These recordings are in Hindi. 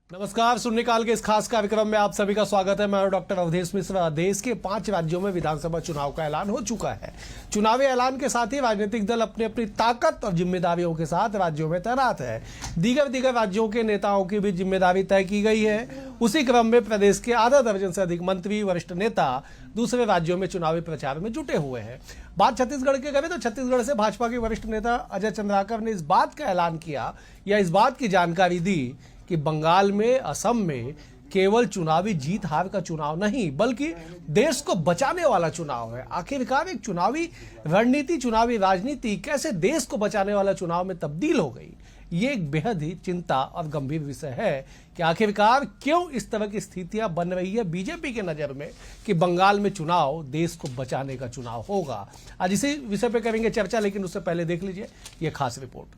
नमस्कार, शून्यकाल के इस खास कार्यक्रम में आप सभी का स्वागत है। मैं हूं डॉक्टर अवधेश मिश्रा। देश के 5 राज्यों में विधानसभा चुनाव का ऐलान हो चुका है। चुनावी ऐलान के साथ ही राजनीतिक दल अपनी अपनी ताकत और जिम्मेदारियों के साथ राज्यों में तैनात है। दीगर राज्यों के नेताओं की भी जिम्मेदारी तय की गई है। उसी क्रम में प्रदेश के आधा दर्जन से अधिक मंत्री, वरिष्ठ नेता दूसरे राज्यों में चुनावी प्रचार में जुटे हुए हैं। बात छत्तीसगढ़ की करें तो छत्तीसगढ़ से भाजपा के वरिष्ठ नेता अजय चंद्राकर ने इस बात का ऐलान किया या इस बात की जानकारी दी कि बंगाल में, असम में केवल चुनावी जीत हार का चुनाव नहीं बल्कि देश को बचाने वाला चुनाव है। आखिरकार एक चुनावी रणनीति, चुनावी राजनीति कैसे देश को बचाने वाला चुनाव में तब्दील हो गई, ये एक बेहद ही चिंता और गंभीर विषय है कि आखिरकार क्यों इस तरह की स्थितियां बन रही है बीजेपी के नजर में कि बंगाल में चुनाव देश को बचाने का चुनाव होगा। आज इसी विषय पर करेंगे चर्चा, लेकिन उससे पहले देख लीजिए ये खास रिपोर्ट।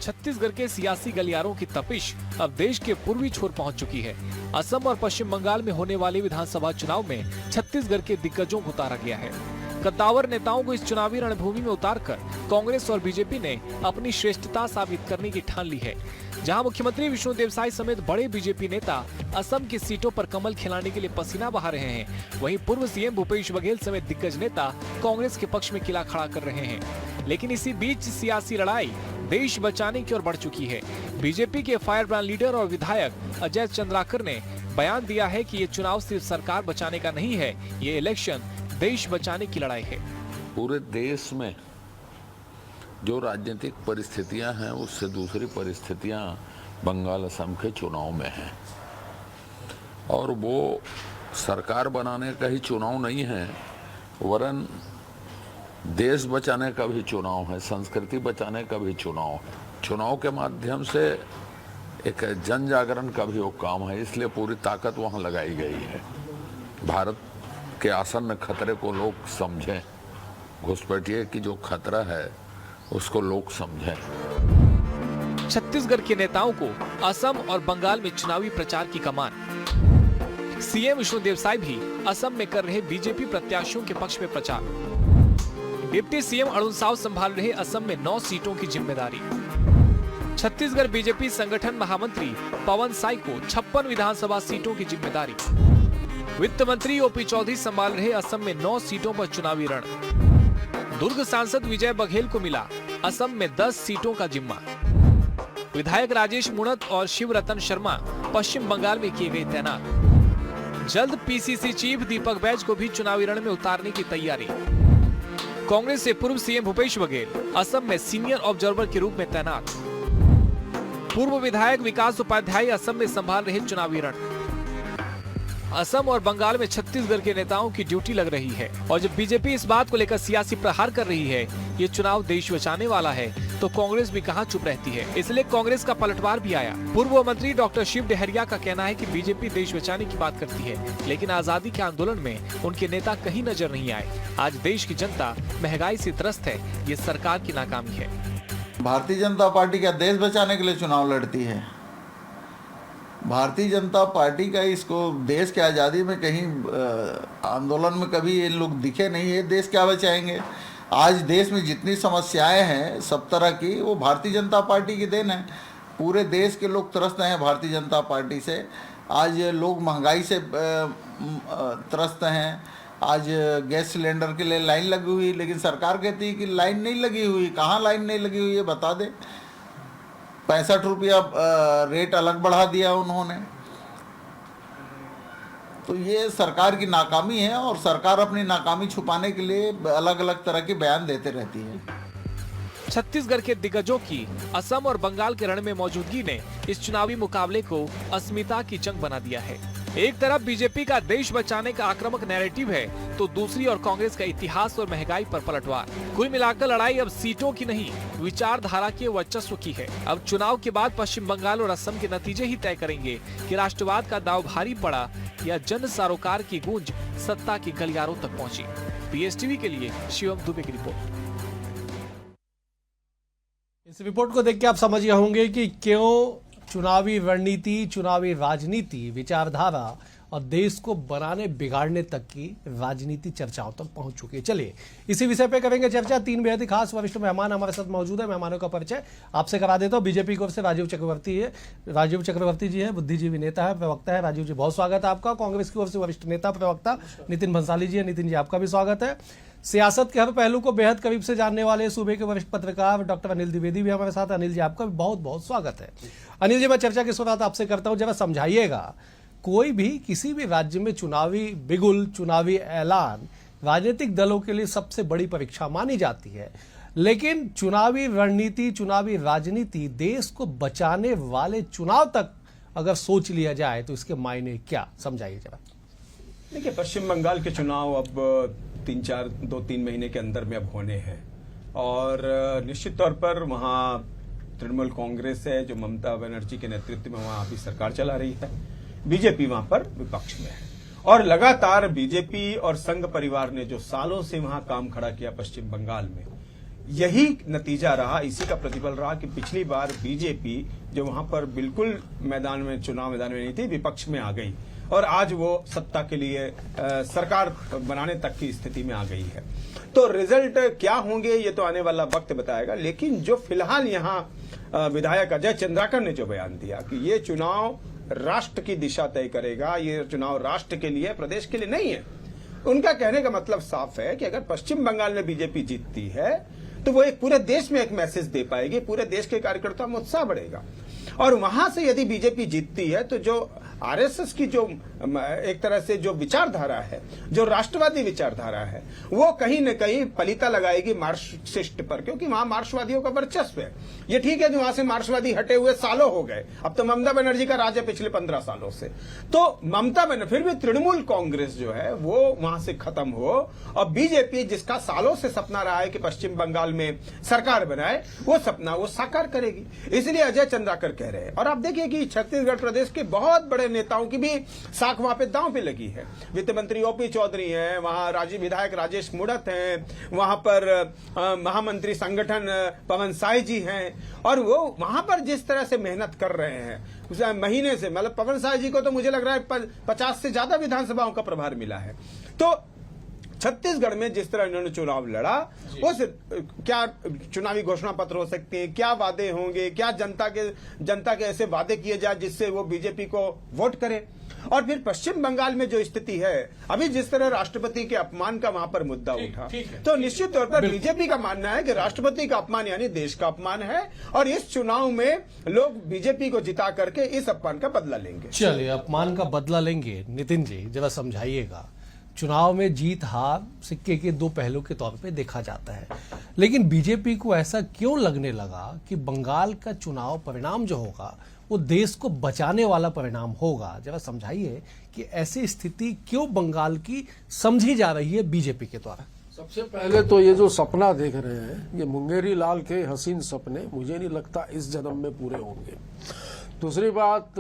छत्तीसगढ़ के सियासी गलियारों की तपिश अब देश के पूर्वी छोर पहुंच चुकी है। असम और पश्चिम बंगाल में होने वाले विधानसभा चुनाव में छत्तीसगढ़ के दिग्गजों को उतारा गया है। कद्दावर नेताओं को इस चुनावी रणभूमि में उतारकर कांग्रेस और बीजेपी ने अपनी श्रेष्ठता साबित करने की ठान ली है। जहां मुख्यमंत्री विष्णुदेव साय समेत बड़े बीजेपी नेता असम की सीटों पर कमल खिलाने के लिए पसीना बहा रहे हैं, वहीं पूर्व सीएम भूपेश बघेल समेत दिग्गज नेता कांग्रेस के पक्ष में किला खड़ा कर रहे हैं। लेकिन इसी बीच सियासी लड़ाई देश बचाने की ओर बढ़ चुकी है। बीजेपी के फायर ब्रांड लीडर और विधायक अजय चंद्राकर ने बयान दिया है कि ये चुनाव सिर्फ सरकार बचाने का नहीं है, ये इलेक्शन देश बचाने की लड़ाई है। पूरे देश में जो राजनीतिक परिस्थितियां हैं उससे दूसरी परिस्थितियां बंगाल असम के चुनाव में हैं, और वो सरकार बनाने का ही चुनाव नहीं है, वरन देश बचाने का भी चुनाव है, संस्कृति बचाने का भी चुनाव है। चुनाव के माध्यम से एक जन जागरण का भी वो काम है, इसलिए पूरी ताकत वहाँ लगाई गई है। भारत के आसन्न खतरे को लोग समझें, घुसपैठिए की जो खतरा है उसको लोग समझें। छत्तीसगढ़ के नेताओं को असम और बंगाल में चुनावी प्रचार की कमान। सीएम विष्णुदेव साय भी असम में कर रहे बीजेपी प्रत्याशियों के पक्ष में प्रचार। डिप्टी सीएम अरुण साव संभाल रहे असम में 9 सीटों की जिम्मेदारी। छत्तीसगढ़ बीजेपी संगठन महामंत्री पवन साय को 56 विधानसभा सीटों की जिम्मेदारी। वित्त मंत्री ओपी चौधरी संभाल रहे असम में 9 सीटों पर चुनावी रण। दुर्ग सांसद विजय बघेल को मिला असम में 10 सीटों का जिम्मा। विधायक राजेश मुणत और शिव रतन शर्मा पश्चिम बंगाल में किए गए तैनात। जल्द पीसीसी चीफ दीपक बैज को भी चुनावी रण में उतारने की तैयारी। कांग्रेस से पूर्व सीएम भूपेश बघेल असम में सीनियर ऑब्जर्वर के रूप में तैनात। पूर्व विधायक विकास उपाध्याय असम में संभाल रहे चुनावी रण। असम और बंगाल में छत्तीसगढ़ के नेताओं की ड्यूटी लग रही है, और जब बीजेपी इस बात को लेकर सियासी प्रहार कर रही है, ये चुनाव देश बचाने वाला है, तो कांग्रेस भी कहां चुप रहती है। इसलिए कांग्रेस का पलटवार भी आया। पूर्व मंत्री डॉक्टर शिव डहरिया का कहना है कि बीजेपी देश बचाने की बात करती है, लेकिन आजादी के आंदोलन में उनके नेता कहीं नजर नहीं आए। आज देश की जनता महंगाई से त्रस्त है, ये सरकार की नाकामी है। भारतीय जनता पार्टी क्या देश बचाने के लिए चुनाव लड़ती है? भारतीय जनता पार्टी का इसको देश की आज़ादी में कहीं आंदोलन में कभी ये लोग दिखे नहीं है। देश क्या बचाएंगे? आज देश में जितनी समस्याएं हैं सब तरह की, वो भारतीय जनता पार्टी की देन है। पूरे देश के लोग त्रस्त हैं भारतीय जनता पार्टी से। आज लोग महंगाई से त्रस्त हैं। आज गैस सिलेंडर के लिए लाइन लगी हुई, लेकिन सरकार कहती है कि लाइन नहीं लगी हुई। कहाँ लाइन नहीं लगी हुई है बता दें। 65 रुपया रेट अलग बढ़ा दिया उन्होंने। तो ये सरकार की नाकामी है, और सरकार अपनी नाकामी छुपाने के लिए अलग अलग तरह के बयान देते रहती है। छत्तीसगढ़ के दिग्गजों की असम और बंगाल के रण में मौजूदगी ने इस चुनावी मुकाबले को अस्मिता की जंग बना दिया है। एक तरफ बीजेपी का देश बचाने का आक्रामक नैरेटिव है, तो दूसरी ओर कांग्रेस का इतिहास और महंगाई पर पलटवार। कुल मिलाकर लड़ाई अब सीटों की नहीं, विचारधारा के वर्चस्व की है। अब चुनाव के बाद पश्चिम बंगाल और असम के नतीजे ही तय करेंगे कि राष्ट्रवाद का दांव भारी पड़ा या जन सरोकार की गूंज सत्ता की गलियारों तक पहुंची। पीएसटीवी के लिए शिवम दुबे की रिपोर्ट। इस रिपोर्ट को देख के आप समझ गए होंगे कि क्यों चुनावी रणनीति, चुनावी राजनीति, विचारधारा और देश को बनाने बिगाड़ने तक की राजनीति चर्चाओं तक पहुंच चुकी है। चलिए इसी विषय पे करेंगे चर्चा। 3 बेहद ही खास वरिष्ठ मेहमान हमारे साथ मौजूद है। मेहमानों का परिचय आपसे करा देता हूं। बीजेपी की ओर से राजीव चक्रवर्ती जी है, बुद्धिजीवी नेता है, प्रवक्ता है। राजीव जी बहुत स्वागत है आपका। कांग्रेस की ओर से वरिष्ठ नेता प्रवक्ता नितिन भंसाली जी है। नितिन जी आपका भी स्वागत है। सियासत के हर पहलू को बेहद करीब से जानने वाले सूबे के वरिष्ठ पत्रकार डॉक्टर अनिल द्विवेदी भी हमारे साथ। अनिल जी आपका भी बहुत बहुत स्वागत है। अनिल जी मैं चर्चा की शुरुआत आपसे करता हूं, जरा समझाइएगा, कोई भी किसी भी राज्य में चुनावी बिगुल, चुनावी ऐलान राजनीतिक दलों के लिए सबसे बड़ी परीक्षा मानी जाती है, लेकिन चुनावी रणनीति, चुनावी राजनीति, देश को बचाने वाले चुनाव तक अगर सोच लिया जाए तो इसके मायने क्या, समझाइए जरा। देखिए, पश्चिम बंगाल के चुनाव अब 2-3 महीने के अंदर में अब होने हैं और निश्चित तौर पर वहां तृणमूल कांग्रेस है जो ममता बनर्जी के नेतृत्व में वहां अभी सरकार चला रही है। बीजेपी वहां पर विपक्ष में है और लगातार बीजेपी और संघ परिवार ने जो सालों से वहां काम खड़ा किया पश्चिम बंगाल में, यही नतीजा रहा, इसी का प्रतिफल रहा कि पिछली बार बीजेपी जो वहां पर बिल्कुल चुनाव मैदान में नहीं थी, विपक्ष में आ गई और आज वो सत्ता के लिए सरकार बनाने तक की स्थिति में आ गई है। तो रिजल्ट क्या होंगे ये तो आने वाला वक्त बताएगा, लेकिन जो फिलहाल यहाँ विधायक अजय चंद्राकर ने जो बयान दिया कि ये चुनाव राष्ट्र की दिशा तय करेगा, ये चुनाव राष्ट्र के लिए, प्रदेश के लिए नहीं है। उनका कहने का मतलब साफ है कि अगर पश्चिम बंगाल में बीजेपी जीतती है तो वो एक पूरे देश में एक मैसेज दे पाएगी, पूरे देश के कार्यकर्ताओं में उत्साह बढ़ेगा। और वहां से यदि बीजेपी जीतती है तो जो आरएसएस की जो एक तरह से जो विचारधारा है, जो राष्ट्रवादी विचारधारा है, वो कहीं न कहीं पलीता लगाएगी मार्क्सिस्ट पर, क्योंकि वहां मार्क्सवादियों का वर्चस्व है। ये ठीक है कि वहां से मार्क्सवादी हटे हुए सालों हो गए, अब तो ममता बनर्जी का राज है पिछले 15 सालों से। तो फिर भी तृणमूल कांग्रेस जो है वो वहां से खत्म हो और बीजेपी जिसका सालों से सपना रहा है कि पश्चिम बंगाल में सरकार बनाए, वो सपना वो साकार करेगी। इसलिए अजय चंद्राकर कह रहे हैं। और आप देखिए कि छत्तीसगढ़ प्रदेश के बहुत बड़े नेताओं की भी साख वहां पे दांव पे लगी है। वित्त मंत्री ओपी चौधरी हैं, वहां विधायक राजेश मूणत हैं, वहां पर महामंत्री संगठन पवन साय जी हैं और वो वहां पर जिस तरह से मेहनत कर रहे हैं महीने से, मतलब पवन साय जी को तो मुझे लग रहा है 50 से ज्यादा विधानसभाओं का प्रभार मिला है। तो छत्तीसगढ़ में जिस तरह इन्होंने चुनाव लड़ा, उस क्या चुनावी घोषणा पत्र हो सकते हैं, क्या वादे होंगे, क्या जनता के ऐसे वादे किए जाए जिससे वो बीजेपी को वोट करे। और फिर पश्चिम बंगाल में जो स्थिति है, अभी जिस तरह राष्ट्रपति के अपमान का वहां पर मुद्दा उठा, तो निश्चित तौर पर बीजेपी का मानना है कि राष्ट्रपति का अपमान यानी देश का अपमान है और इस चुनाव में लोग बीजेपी को जिता करके इस अपमान का बदला लेंगे। चलिए, अपमान का बदला लेंगे। नितिन जी जरा समझाइएगा, चुनाव में जीत हार सिक्के के 2 पहलू के तौर पे देखा जाता है, लेकिन बीजेपी को ऐसा क्यों लगने लगा कि बंगाल का चुनाव परिणाम जो होगा वो देश को बचाने वाला परिणाम होगा? जरा समझाइए कि ऐसी स्थिति क्यों बंगाल की समझी जा रही है बीजेपी के द्वारा। सबसे पहले तो ये जो सपना देख रहे हैं, ये मुंगेरी लाल के हसीन सपने मुझे नहीं लगता इस जन्म में पूरे होंगे। दूसरी बात,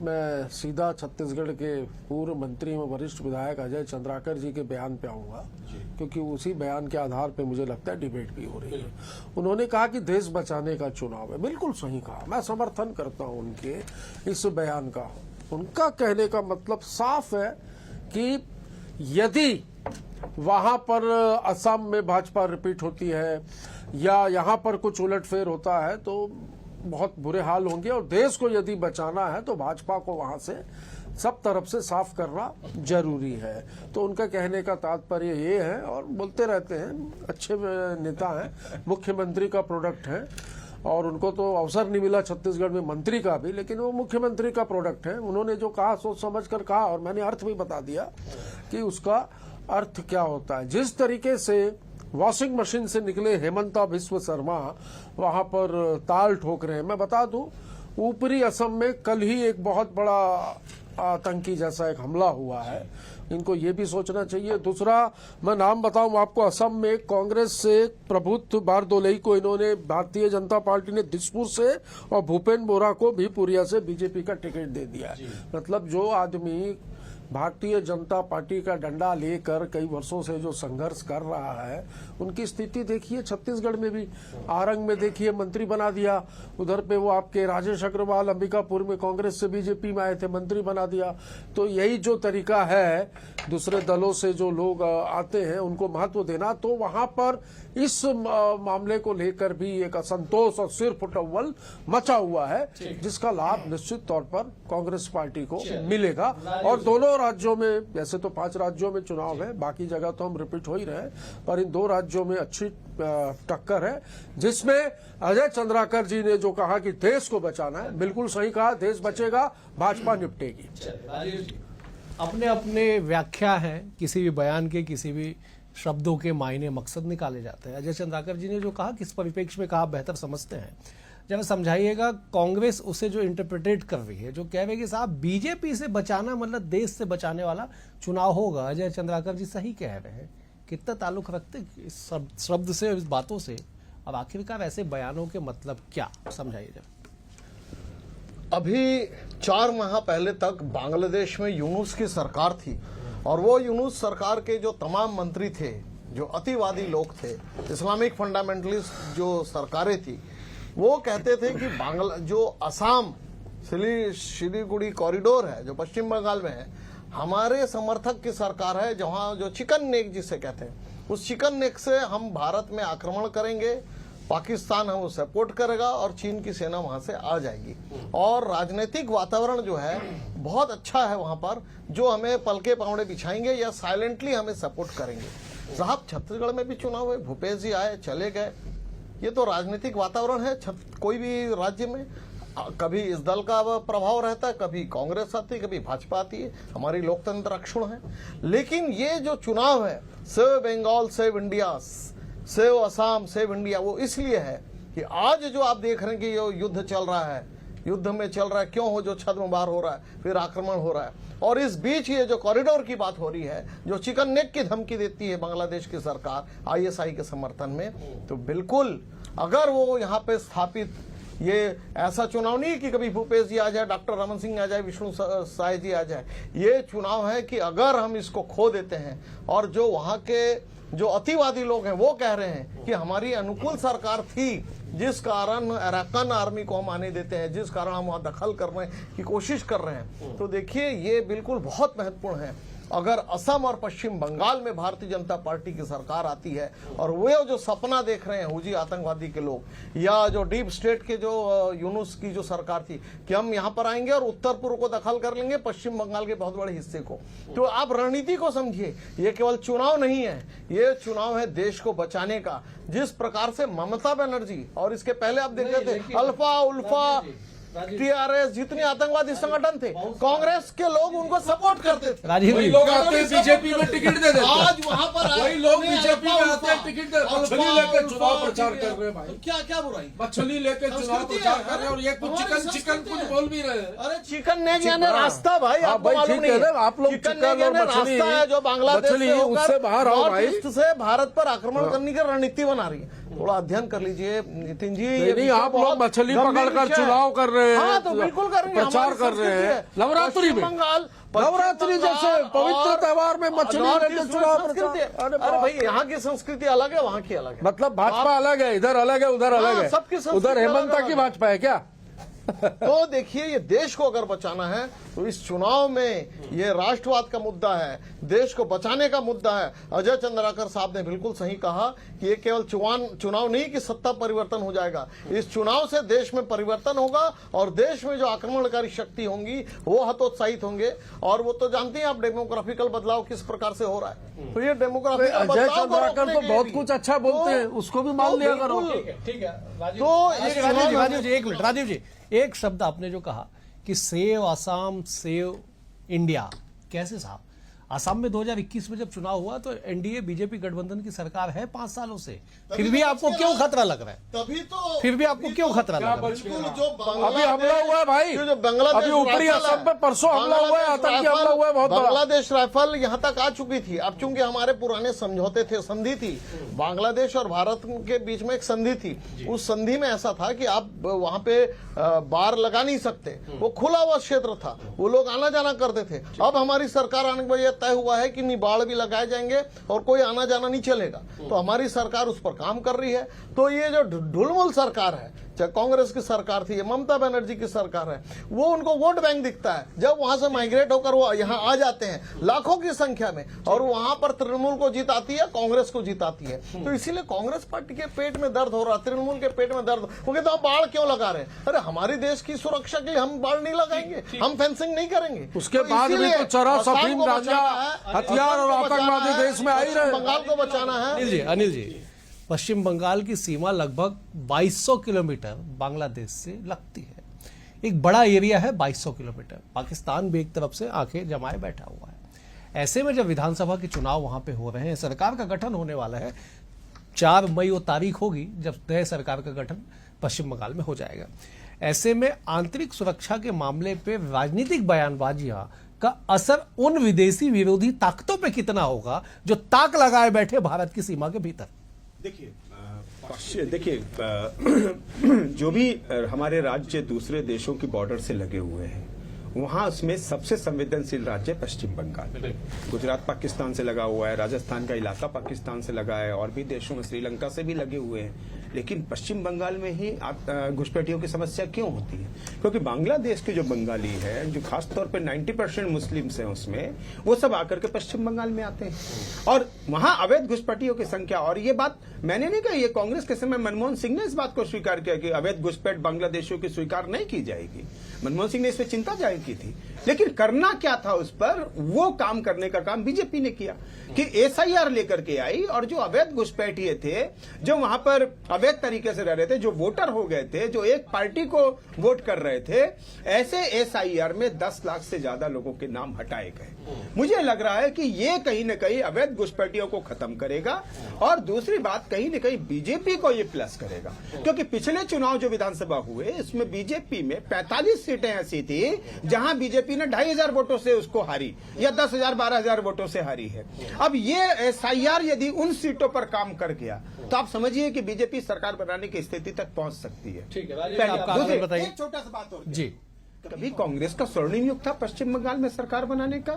मैं सीधा छत्तीसगढ़ के पूर्व मंत्री एवं वरिष्ठ विधायक अजय चंद्राकर जी के बयान पे आऊंगा, क्योंकि उसी बयान के आधार पे मुझे लगता है डिबेट भी हो रही है। उन्होंने कहा कि देश बचाने का चुनाव है, बिल्कुल सही कहा, मैं समर्थन करता हूं उनके इस बयान का। उनका कहने का मतलब साफ है कि यदि वहां पर असम में भाजपा रिपीट होती है या यहां पर कुछ उलटफेर होता है तो बहुत बुरे हाल होंगे और देश को यदि बचाना है तो भाजपा को वहां से सब तरफ से साफ करना जरूरी है। तो उनका कहने का तात्पर्य ये है, और बोलते रहते हैं, अच्छे नेता हैं, मुख्यमंत्री का प्रोडक्ट है और उनको तो अवसर नहीं मिला छत्तीसगढ़ में मंत्री का भी, लेकिन वो मुख्यमंत्री का प्रोडक्ट है। उन्होंने जो कहा सोच समझ कर कहा और मैंने अर्थ भी बता दिया कि उसका अर्थ क्या होता है। जिस तरीके से वॉशिंग मशीन से निकले हेमंता बिस्व शर्मा वहां पर ताल ठोक रहे हैं, मैं बता दूं ऊपरी असम में कल ही एक बहुत बड़ा आतंकी जैसा एक हमला हुआ है, इनको ये भी सोचना चाहिए। दूसरा मैं नाम बताऊं आपको, असम में कांग्रेस से प्रबुद्ध बारदोलई को इन्होंने भारतीय जनता पार्टी ने दिसपुर से और भूपेन बोरा को भी पुरिया से बीजेपी का टिकट दे दिया है। मतलब जो आदमी भारतीय जनता पार्टी का डंडा लेकर कई वर्षों से जो संघर्ष कर रहा है, उनकी स्थिति देखिए। छत्तीसगढ़ में भी आरंग में देखिए मंत्री बना दिया, उधर पे वो आपके राजेश अग्रवाल अंबिकापुर में कांग्रेस से बीजेपी में आए थे, मंत्री बना दिया। तो यही जो तरीका है दूसरे दलों से जो लोग आते हैं उनको महत्व देना, तो वहां पर इस मामले को लेकर भी एक असंतोष और सिर फुटअव्वल मचा हुआ है, जिसका लाभ निश्चित तौर पर कांग्रेस पार्टी को मिलेगा। और दोनों राज्यों में, वैसे तो 5 राज्यों में चुनाव है, बाकी जगह तो हम रिपीट हो ही रहे हैं, पर इन 2 राज्यों में अच्छी टक्कर है, जिसमें अजय चंद्राकर जी ने जो कहा कि देश को बचाना है, बिल्कुल सही कहा। देश बचेगा, भाजपा निपटेगी। अपने अपने व्याख्या है, किसी भी बयान के, किसी भी शब्दों के मायने, मकसद निकाले जाते हैं। अजय चंद्राकर जी ने जो कहा, किस परिप्रेक्ष्य में कहा, बेहतर समझते हैं। जब समझाइएगा, कांग्रेस उसे जो इंटरप्रिटेट कर रही है, जो कह रही है कि साहब बीजेपी से बचाना मतलब देश से बचाने वाला चुनाव होगा। अजय चंद्राकर जी सही कह रहे हैं। कितना ताल्लुक रखते इस शब्द से और इस बातों से? अब आखिरकार ऐसे बयानों के मतलब क्या, समझाइए जब। अभी 4 माह पहले तक बांग्लादेश में यूनुस की सरकार थी, और वो यूनुस सरकार के जो तमाम मंत्री थे, जो अतिवादी लोग थे, इस्लामिक फंडामेंटलिस्ट जो सरकारें थी, वो कहते थे कि जो असम सिलीगुड़ी कॉरिडोर है, जो पश्चिम बंगाल में है, हमारे समर्थक की सरकार है, जहां जो चिकन नेक जिसे कहते हैं, उस चिकन नेक से हम भारत में आक्रमण करेंगे, पाकिस्तान हम सपोर्ट करेगा और चीन की सेना वहां से आ जाएगी। और राजनीतिक वातावरण जो है बहुत अच्छा है वहां पर, जो हमें पलके पावड़े बिछाएंगे या साइलेंटली हमें सपोर्ट करेंगे। साहब, छत्तीसगढ़ में भी चुनाव हुए, भूपेश जी आए, चले गए, ये तो राजनीतिक वातावरण है। कोई भी राज्य में कभी इस दल का प्रभाव रहता है, कभी कांग्रेस आती है, कभी भाजपा आती है, हमारी लोकतंत्र अक्षुण्ण है। लेकिन ये जो चुनाव है, save Bengal save India, save Assam save India, वो इसलिए है कि आज जो आप देख रहे हैं कि ये युद्ध चल रहा है, युद्ध में चल रहा है, क्यों हो, जो छद्मवार हो रहा है, फिर आक्रमण हो रहा है, और इस बीच ये जो कॉरिडोर की बात हो रही है, जो चिकन नेक की धमकी देती है बांग्लादेश की सरकार आईएसआई के समर्थन में, तो बिल्कुल अगर वो यहाँ पे स्थापित, ये ऐसा चुनाव नहीं कि कभी भूपेश जी आ जाए, डॉक्टर रमन सिंह आ जाए, विष्णु साय जी आ जाए, ये चुनाव है कि अगर हम इसको खो देते हैं, और जो वहां के जो अतिवादी लोग हैं वो कह रहे हैं कि हमारी अनुकूल सरकार थी, जिस कारण अराकान आर्मी को हम आने देते हैं, जिस कारण हम वहां दखल करने की कोशिश कर रहे हैं, तो देखिए ये बिल्कुल बहुत महत्वपूर्ण है। अगर असम और पश्चिम बंगाल में भारतीय जनता पार्टी की सरकार आती है, और वे जो सपना देख रहे हैं हुजी आतंकवादी के लोग, या जो डीप स्टेट के जो यूनुस की जो सरकार थी कि हम यहां पर आएंगे और उत्तर पूर्व को दखल कर लेंगे, पश्चिम बंगाल के बहुत बड़े हिस्से को, तो आप रणनीति को समझिए। ये केवल चुनाव नहीं है, ये चुनाव है देश को बचाने का। जिस प्रकार से ममता बनर्जी, और इसके पहले आप देखते थे अल्फा उल्फा टीआरएस, जितने आतंकवादी संगठन थे, कांग्रेस के लोग उनको सपोर्ट करते थे। राजीव जी, लोग आते हैं बीजेपी में टिकट दे देते हैं। आज वहां पर वही लोग बीजेपी में आते हैं, टिकट दे, मछली लेकर चुनाव प्रचार कर रहे हैं भाई। क्या क्या बुराई, मछली लेकर चुनाव प्रचार कर रहे हैं, और ये कुछ चिकन कुछ बोल भी रहे हैं। अरे चिकन ने जाने रास्ता भाई, हाँ आपको भाई, मालूम ठीक नहीं है है। ना, आप लोग चिकन चिकन और मछली, रास्ता है जो बांग्लादेश मछली, से उससे होकर बाहर आओ भाई। नॉर्थ ईस्ट से भारत पर आक्रमण करने की रणनीति बना रही है। थोड़ा अध्ययन कर लीजिए नितिन जी। नहीं, आप लोग मछली पकड़कर चुनाव कर रहे हैं, हाँ तो बिल्कुल करेंगे, प्रचार कर रहे हैं। नवरात्रि में, नवरात्रि जैसे पवित्र त्योहार में मछली लेकर चुनाव प्रचार। अरे भाई, यहाँ की संस्कृति अलग है, वहाँ की अलग है। मतलब भाजपा अलग है, इधर अलग है, उधर अलग है, सबकी संस्कृति उधर हेमंता अलग की है। भाजपा है क्या? तो देखिए, ये देश को अगर बचाना है तो इस चुनाव में ये राष्ट्रवाद का मुद्दा है, देश को बचाने का मुद्दा है। अजय चंद्राकर साहब ने बिल्कुल सही कहा कि ये केवल चुनाव नहीं कि सत्ता परिवर्तन हो जाएगा, इस चुनाव से देश में परिवर्तन होगा, और देश में जो आक्रमणकारी शक्ति होंगी वो हतोत्साहित होंगे। और वो तो जानते हैं आप, डेमोग्राफिकल बदलाव किस प्रकार से हो रहा है, तो ये डेमोग्राफिकल अजय चंद्राकर तो बहुत कुछ अच्छा बोलते हैं, उसको भी मान लिया करो। ठीक है राजीव तो जी, राजीव जी, एक मिनट। राजीव जी, एक शब्द आपने जो कहा कि सेव असम सेव इंडिया, कैसे साहब? असम में 2021 में जब चुनाव हुआ तो एनडीए बीजेपी गठबंधन की सरकार है 5 सालों से, फिर भी आपको क्यों खतरा लग रहा है? तभी तो फिर भी आपको क्यों खतरा लग रहा है? अभी हमला हुआ है भाई, जो बांग्लादेश अभी ऊपरी असम पे परसों हमला हुआ है, आतंकी हमला हुआ है बहुत बड़ा। बांग्लादेश राइफल यहाँ तक आ चुकी थी। अब चूंकि हमारे पुराने समझौते थे, संधि थी, बांग्लादेश और भारत के बीच में एक संधि थी। उस संधि में ऐसा था कि आप वहां पे बार लगा नहीं सकते, वो खुला हुआ क्षेत्र था, वो लोग आना जाना करते थे। अब हमारी सरकार आने के बाद यह तय हुआ है कि नहीं, बाड़ भी लगाए जाएंगे और कोई आना जाना नहीं चलेगा। तो हमारी सरकार उस पर काम कर रही है। तो ये जो ढुलमुल सरकार है, चाहे कांग्रेस की सरकार थी, ममता बनर्जी की सरकार है, वो उनको वोट बैंक दिखता है। जब वहां से माइग्रेट होकर वो यहाँ आ जाते हैं लाखों की संख्या में, और वहां पर तृणमूल को जिताती है, कांग्रेस को जिताती है। तो इसीलिए कांग्रेस पार्टी के पेट में दर्द हो रहा, तृणमूल के पेट में दर्द। वो कहते हैं बाढ़ क्यों लगा रहे हैं? अरे हमारी देश की सुरक्षा के लिए हम बाढ़ नहीं लगाएंगे, हम फेंसिंग नहीं करेंगे। उसके बाद भी तो चरस, अफीम, गांजा, हथियार और आतंकवादी देश में आ ही रहे। बंगाल को बचाना है। अनिल जी, पश्चिम बंगाल की सीमा लगभग 2200 किलोमीटर बांग्लादेश से लगती है। एक बड़ा एरिया है 2200 किलोमीटर। पाकिस्तान भी एक तरफ से आंखें जमाए बैठा हुआ है। ऐसे में जब विधानसभा के चुनाव वहां पे हो रहे हैं, सरकार का गठन होने वाला है, 4 मई वो तारीख होगी जब नए सरकार का गठन पश्चिम बंगाल में हो जाएगा। ऐसे में आंतरिक सुरक्षा के मामले पे राजनीतिक बयानबाजियां का असर उन विदेशी विरोधी ताकतों पे कितना होगा जो ताक लगाए बैठे भारत की सीमा के भीतर? देखिए, जो भी हमारे राज्य दूसरे देशों की बॉर्डर से लगे हुए हैं, वहां उसमें सबसे संवेदनशील राज्य पश्चिम बंगाल। गुजरात पाकिस्तान से लगा हुआ है, राजस्थान का इलाका पाकिस्तान से लगा है, और भी देशों में श्रीलंका से भी लगे हुए हैं। लेकिन पश्चिम बंगाल में ही घुसपैठियों की समस्या क्यों होती है? क्योंकि बांग्लादेश के जो बंगाली है, जो खासतौर पे 90% मुस्लिम्स हैं उसमें, वो सब आकर के पश्चिम बंगाल में आते हैं और वहां अवैध घुसपैठियों की संख्या। और ये बात मैंने नहीं कही, ये कांग्रेस के समय मनमोहन सिंह ने इस बात को स्वीकार किया कि अवैध घुसपैठ बांग्लादेशियों की स्वीकार नहीं की जाएगी। मनमोहन सिंह ने इस पर चिंता जाहिर की थी, लेकिन करना क्या था उस पर, वो काम करने का काम बीजेपी ने किया कि एसआईआर लेकर के आई, और जो अवैध घुसपैठिए थे, जो वहां पर अवैध तरीके से रह रहे थे, जो वोटर हो गए थे, जो एक पार्टी को वोट कर रहे थे, ऐसे एसआईआर में 10 लाख से ज्यादा लोगों के नाम हटाए गए। मुझे लग रहा है कि ये कहीं न कहीं अवैध घुसपैठियों को खत्म करेगा, और दूसरी बात कहीं न कहीं बीजेपी को ये प्लस करेगा। क्योंकि पिछले चुनाव जो विधानसभा हुए, इसमें बीजेपी में 45 सीटें ऐसी थी जहां बीजेपी ने 2500 वोटों से उसको हारी, या 10,000 12,000 वोटों से हारी है। अब ये एसआईआर यदि उन सीटों पर काम कर गया तो आप समझिए कि बीजेपी सरकार बनाने की स्थिति तक पहुंच सकती है। ठीक है, आपका आंकड़े बताइए। एक छोटा सा बात और जी, कभी कांग्रेस का स्वर्णिम युग था पश्चिम बंगाल में सरकार बनाने का,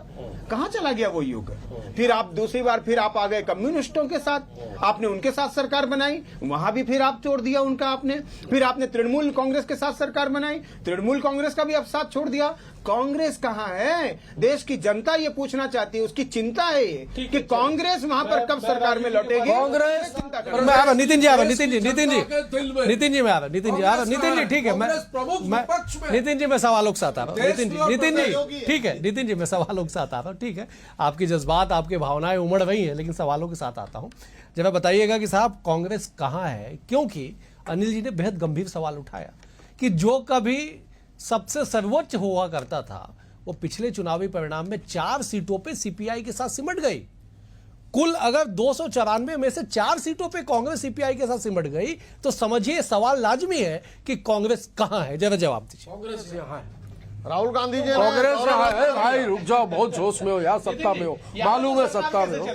कहां चला गया वो युग? फिर आप दूसरी बार फिर आप आ गए कम्युनिस्टों के साथ, आपने उनके साथ सरकार बनाई, वहां भी फिर आप छोड़ दिया उनका आपने। फिर आपने तृणमूल कांग्रेस के साथ सरकार बनाई, तृणमूल कांग्रेस का भी आप साथ छोड़ दिया। कांग्रेस कहां है? देश की जनता ये पूछना चाहती है, उसकी चिंता है ये कि कांग्रेस वहां पर कब सरकार में लौटेगी। कांग्रेस मैं आ रहा, नितिन जी आ रहा, नितिन जी मैं आ रहा, नितिन जी ठीक है, मैं नितिन जी मैं सवालों के साथ आ रहा हूँ। नितिन जी ठीक है, नितिन जी मैं सवालों के साथ आ रहा हूँ। ठीक है, आपकी जज्बात, आपकी भावनाएं उमड़ रही हैं, लेकिन सवालों के साथ आता हूँ। जरा बताइएगा कि साहब कांग्रेस कहाँ है? क्योंकि अनिल जी ने बेहद गंभीर सवाल उठाया कि जो कभी सबसे सर्वोच्च हुआ करता था, वो पिछले चुनावी परिणाम में 4 सीटों पे सीपीआई के साथ सिमट गई। कुल अगर 294 में से 4 सीटों पे कांग्रेस सीपीआई के साथ सिमट गई, तो समझिए सवाल लाजमी है कि कांग्रेस कहां है। जरा जवाब दीजिए। कांग्रेस यहाँ है, राहुल गांधी जी कांग्रेस यहाँ है। भाई रुक जाओ, बहुत जोश में हो यार, सत्ता में हो, मालूम है सत्ता में हो।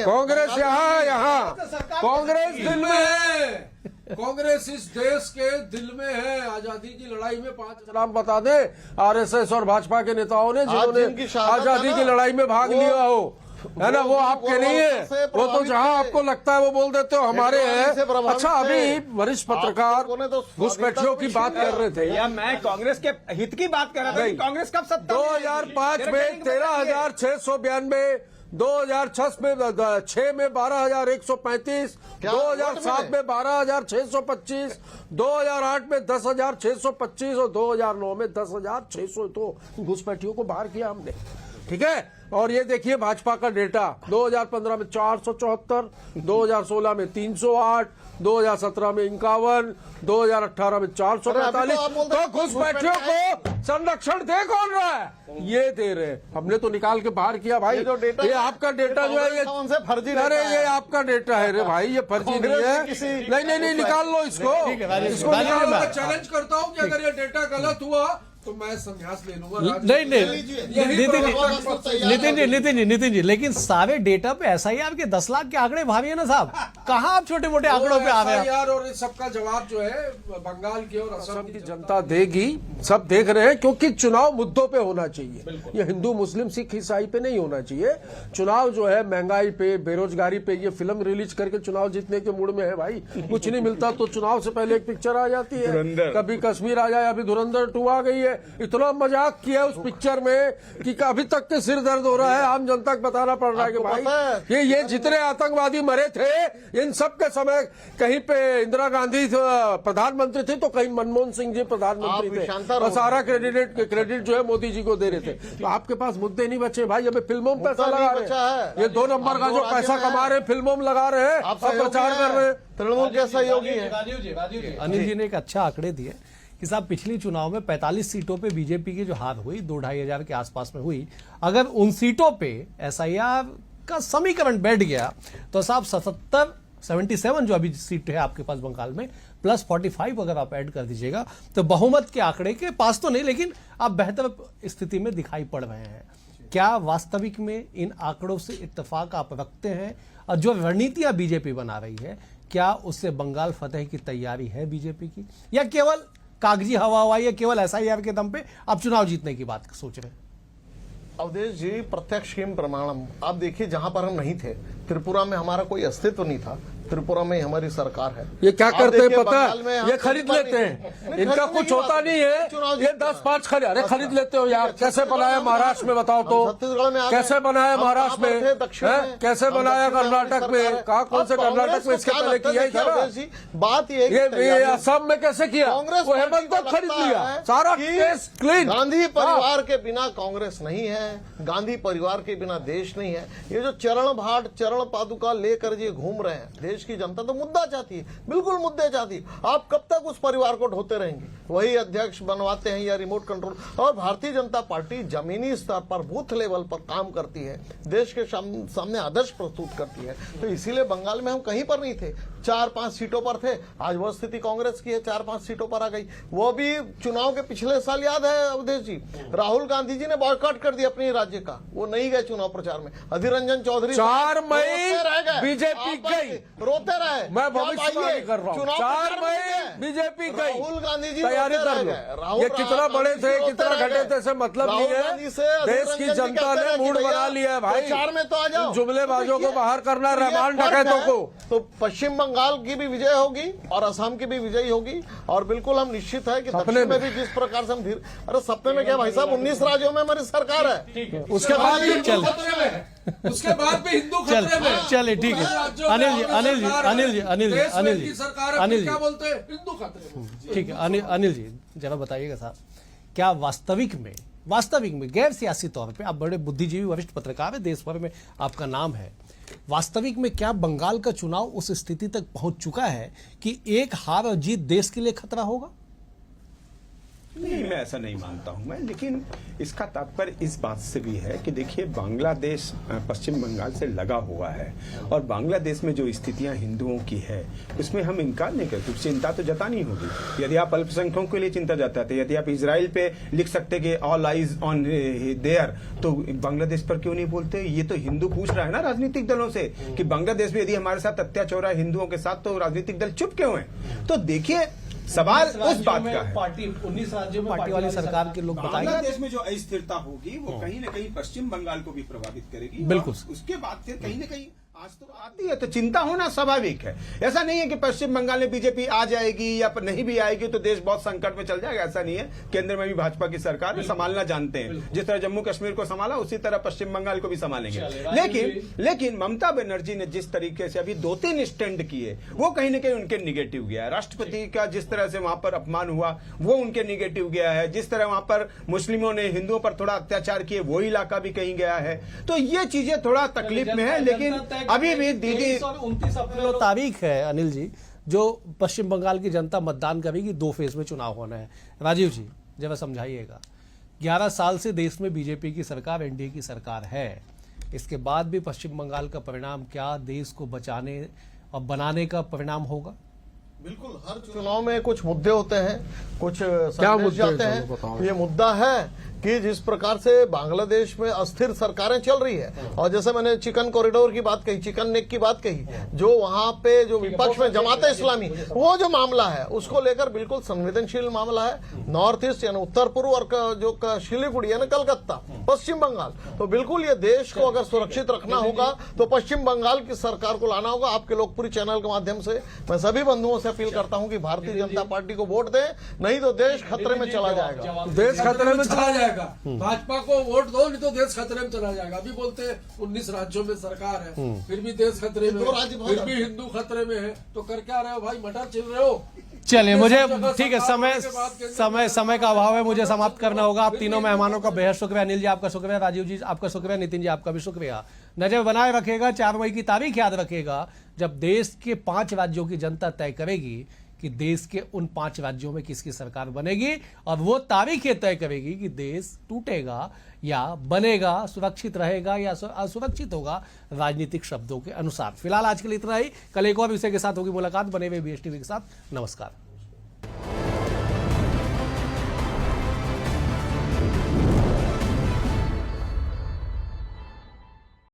कांग्रेस यहाँ कांग्रेस दिल में है, कांग्रेस इस देश के दिल में है। आजादी की लड़ाई में 5 नाम बता दे आरएसएस और भाजपा के नेताओं ने जिन्होंने आजादी की लड़ाई में भाग लिया हो, है ना, वो आपके नहीं है। वो तो जहां आपको लगता है वो बोल देते हो हमारे हैं। अच्छा, अभी वरिष्ठ पत्रकार घुसपैठियों की बात कर रहे थे, या मैं कांग्रेस के हित की बात कर रहा था। कांग्रेस कब सत्ता 2005 में 13,692, 2006 में 12,135, 2007 में 12,625, 2008 में 10,625 और 2009 में 10,600। तो घुसपैठियों को बाहर किया हमने, ठीक है। और ये देखिए भाजपा का डेटा, 2015 में 474, 2016 में 308, 2017 में 51, 2018 में 445। तो घुसपैठियों को संरक्षण दे कौन रहा है? ये दे रहे हैं। हमने तो निकाल के बाहर किया भाई। ये जो डेटा ये आपका डेटा जो है ये उनसे फर्जी अरे डेटा है। ये आपका डेटा है रे भाई, ये फर्जी नहीं कांग्रेस है। की किसी- नहीं निकाल लो इसको, ठीक है, राजेश इसको राजेश निकालो। मैं- मैं चैलेंज करता हूँ कि अगर ये डेटा गलत हुआ तो मैं संन्यास ले लूंगा। नहीं नितिन जी लेकिन सारे डेटा पे SIR के 10 लाख के आंकड़े भारी है ना साहब, कहाँ आप छोटे मोटे आंकड़ों पे आ रहे हैं? यार और इस सबका जवाब जो है बंगाल की और असम की जनता देगी। सब देख रहे हैं क्योंकि चुनाव मुद्दों पे होना चाहिए। ये हिंदू मुस्लिम सिख ईसाई पे नहीं होना चाहिए। चुनाव जो है महंगाई पे, बेरोजगारी पे, ये फिल्म रिलीज करके चुनाव जीतने के मूड में है भाई। कुछ नहीं मिलता तो चुनाव से पहले एक पिक्चर आ जाती है, धुरंधर। कभी कश्मीर आ जाए, अभी धुरंधर 2 आ गई है। इतना मजाक किया उस पिक्चर में कि अभी तक के सिर दर्द हो रहा है। आम जनता को बताना पड़ रहा है कि आपको भाई पता है? ये जितने आतंकवादी मरे थे इन सब के समय कहीं पे इंदिरा गांधी प्रधानमंत्री थी तो कहीं मनमोहन सिंह जी प्रधानमंत्री आप थे, शांता और रहो। सारा क्रेडिट जो है मोदी जी को दे रहे थे। तो आपके पास मुद्दे नहीं बचे भाई, अभी फिल्मों में पैसा मुद्दा लगा नहीं रहे बचा है। हैं। ये 2 नंबर का आप जो दो पैसा राज्य में कमा रहे हैं फिल्मों में लगा रहे हैं आप और प्रचार कर रहे हैं। तृणमूल के सहयोगी है। अनिल जी ने एक अच्छा आंकड़े दिए कि साहब पिछली चुनाव में 45 सीटों पे बीजेपी की जो हार हुई 2-2.5 हजार के आसपास में हुई, अगर उन सीटों पे SIR का समीकरण बैठ गया तो साहब 77 जो अभी सीट है आपके पास बंगाल में प्लस 45 अगर आप ऐड कर दीजिएगा तो बहुमत के आंकड़े के पास तो नहीं लेकिन आप बेहतर स्थिति में दिखाई पड़ रहे हैं। क्या वास्तविक में इन आंकड़ों से इत्तेफाक आप रखते हैं? और जो रणनीतियां बीजेपी बना रही है क्या उससे बंगाल फतेह की तैयारी है बीजेपी की, या केवल कागजी हवा हुआ, या केवल SIR के दम पे आप चुनाव जीतने की बात सोच रहे हैं? अवधेश जी, प्रत्यक्ष किम प्रमाणम। आप देखिए जहां पर हम नहीं थे, त्रिपुरा में हमारा कोई अस्तित्व नहीं था, त्रिपुरा में हमारी सरकार है। ये क्या आप करते हैं देखिए, पता है? बंगाल में हम ये खरीद कहीं पर लेते नहीं हैं, थे। नहीं, इनका खरीदने कुछ की होता बात नहीं है। चुनाव ये जीतना। 10-5 अरे खरीद लेते हो यार। कैसे बनाया महाराष्ट्र में बताओ तो? छत्तीसगढ़ में आ गए। कैसे बनाया हम महाराष्ट्र कहाँ पर थे? में? दक्षिण हैं? में। कैसे हम बनाया दक्षिण में कर्नाटक हमारी में? सरकार है। कहा कौन से अब कर्नाटक कांग्रेस में को इसके क्या पहले लगता है? किया ही देखिए, था ना? अवधेश जी, बात ये है कि ये तैयारी- असम में कैसे किया? कांग्रेस वो पार्टी हेमंत को को खरीद लगता लिया है सारा कि केस क्लीन। गांधी परिवार के बिना कांग्रेस नहीं है, गांधी परिवार के बिना देश नहीं है। ये जो चरण भाट चरण पादुका लेकर ये घूम रहे हैं, देश की जनता तो मुद्दा चाहती है, बिल्कुल मुद्दे चाहती है। आप कब तक उस परिवार को ढोते रहेंगे? वही अध्यक्ष बनवाते हैं या रिमोट कंट्रोल। और भारतीय जनता पार्टी जमीनी स्तर पर बूथ लेवल पर काम करती है, देश के सामने आदर्श प्रस्तुत करती है। तो इसीलिए बंगाल में हम कहीं पर नहीं थे, 4-5 सीटों पर थे। आज वह स्थिति कांग्रेस की है, 4-5 सीटों पर आ गई। वो भी चुनाव के पिछले साल याद है अवधेश जी, राहुल गांधी जी ने बॉयकॉट कर दिया अपने राज्य का, वो नहीं गए चुनाव प्रचार में। अधीर रंजन चौधरी 4 मई रोते रह गए। बीजेपी आप गई, रोते रहे। मैं जब भविष्यवाणी आइए, कर रहा हूँ। चुनाव 4 प्रचार में मई गए। बीजेपी गई, राहुल गांधी जी तैयारी रोते कर रह लो। गए। राहुल ये कितना बड़े गांधी थे जी कितना रोते रह घटे गए। थे से मतलब नहीं राहुल है। गांधी से अधीर देश की रंजन जी जनता कहते ने रहे कि मूड भैया, बना लिया है भाई। प्रचार में तो आ जाओ, जुमलेबाजों को बाहर करना, तो ये रहमान फर्क डकैतों है। को। तो पश्चिम बंगाल की भी विजय होगी और असम की भी विजय होगी। और बिल्कुल हम निश्चित है कि दक्षिण में भी जिस प्रकार से हम अरे सपने में क्या भाई साहब, 19 राज्यों में हमारी सरकार है। उसके बाद भी चल। खतरे में, उसके बाद भी हिंदू चल खतरे में। चले ठीक है। अनिल जी क्या बोलते हैं? हिंदू खतरे में। ठीक है अनिल जी जरा बताइएगा साहब, क्या वास्तविक में गैर सियासी तौर पे आप बड़े बुद्धिजीवी वरिष्ठ पत्रकार है, देश भर में आपका नाम है, वास्तविक में क्या बंगाल का चुनाव उस स्थिति तक पहुंच चुका है कि एक हार और जीत देश के लिए खतरा होगा? नहीं, मैं ऐसा नहीं मानता हूं मैं, लेकिन इसका तात्पर्य इस बात से भी है कि देखिए बांग्लादेश पश्चिम बंगाल से लगा हुआ है और बांग्लादेश में जो स्थितियां हिंदुओं की है उसमें हम इनकार नहीं करते, चिंता तो जतानी होगी। यदि आप अल्पसंख्यकों के लिए चिंता जताते, यदि आप इजराइल पे लिख सकते कि ऑल आइज ऑन देयर, तो बांग्लादेश पर क्यों नहीं बोलते? ये तो हिंदू पूछ रहा है ना राजनीतिक दलों से कि बांग्लादेश में यदि हमारे साथ अत्याचार हो रहा है हिंदुओं के साथ, तो राजनीतिक दल चुप क्यों है? तो देखिए सवाल उस बात का है। पार्टी 19 राज्यों में पार्टी वाली सरकार के लोग बताएंगे। बांग्लादेश में जो अस्थिरता होगी वो कहीं न कहीं पश्चिम बंगाल को भी प्रभावित करेगी। बिल्कुल। और उसके बाद फिर कहीं न कहीं आज तो आती है तो चिंता होना स्वाभाविक है। ऐसा नहीं है कि पश्चिम बंगाल में बीजेपी आ जाएगी या नहीं भी आएगी तो देश बहुत संकट में चल जाएगा, ऐसा नहीं है। केंद्र में भी भाजपा की सरकार है, संभालना जानते हैं। जिस तरह जम्मू कश्मीर को संभाला उसी तरह पश्चिम बंगाल को भी संभालेंगे। लेकिन ममता बनर्जी ने जिस तरीके से अभी 2-3 स्टैंड किए वो कहीं न कहीं उनके निगेटिव गया है। राष्ट्रपति का जिस तरह से वहां पर अपमान हुआ वो उनके निगेटिव गया है। जिस तरह वहां पर मुस्लिमों ने हिंदुओं पर थोड़ा अत्याचार किए वो इलाका भी कहीं गया है। तो ये चीजें थोड़ा तकलीफ में है, लेकिन अभी भी दीदी 29 अप्रैल तारीख है अनिल जी, जो पश्चिम बंगाल की जनता मतदान करेगी। 2 फेज में चुनाव होना है। राजीव जी जरा समझाइएगा। 11 साल से देश में बीजेपी की सरकार, एनडीए की सरकार है, इसके बाद भी पश्चिम बंगाल का परिणाम क्या देश को बचाने और बनाने का परिणाम होगा? बिल्कुल, हर चुनाव में कुछ मुद्दे होते हैं, कुछ क्या संदेश मुद्दे जाते हैं, बताओ। हैं। ये मुद्दा है कि जिस प्रकार से बांग्लादेश में अस्थिर सरकारें चल रही है, और जैसे मैंने चिकन कॉरिडोर की बात कही, चिकन नेक की बात कही, जो वहां पे जो विपक्ष में जमाते इस्लामी, वो जो मामला है उसको लेकर बिल्कुल संवेदनशील मामला है। नॉर्थ ईस्ट यानी उत्तर पूर्व और जो शिलीगुड़ी है ना, कलकत्ता, पश्चिम बंगाल, तो बिल्कुल ये देश को अगर सुरक्षित रखना होगा तो पश्चिम बंगाल की सरकार को लाना होगा। आपके लोकप्रिय चैनल के माध्यम से मैं सभी बंधुओं से अपील करता हूं कि भारतीय जनता पार्टी को वोट दें, नहीं तो देश खतरे में चला जाएगा। देश खतरे में चला जाएगा। भाजपा को वोट दो, नहीं तो देश खतरे में चला जाएगा। अभी बोलते हैं 19 राज्यों में सरकार है, फिर भी देश खतरे में है, फिर भी हिंदू खतरे में है, तो कर क्या रहे हो भाई? मटर चिल रहे हो? चलिए, मुझे ठीक है, समय का अभाव है, मुझे समाप्त करना होगा। आप तीनों मेहमानों का बेहद शुक्रिया। अनिल जी आपका शुक्रिया, राजीव जी आपका शुक्रिया, नितिन जी आपका भी शुक्रिया। नजर बनाए रखेगा, 4 मई की तारीख याद रखेगा जब देश के 5 राज्यों की जनता तय करेगी कि देश के उन 5 राज्यों में किसकी सरकार बनेगी, और वो तारीख ये तय करेगी कि देश टूटेगा या बनेगा, सुरक्षित रहेगा या असुरक्षित होगा, राजनीतिक शब्दों के अनुसार। फिलहाल आज के लिए इतना ही। कल एक और विषय के साथ होगी मुलाकात। बने हुए BSTV के साथ। नमस्कार।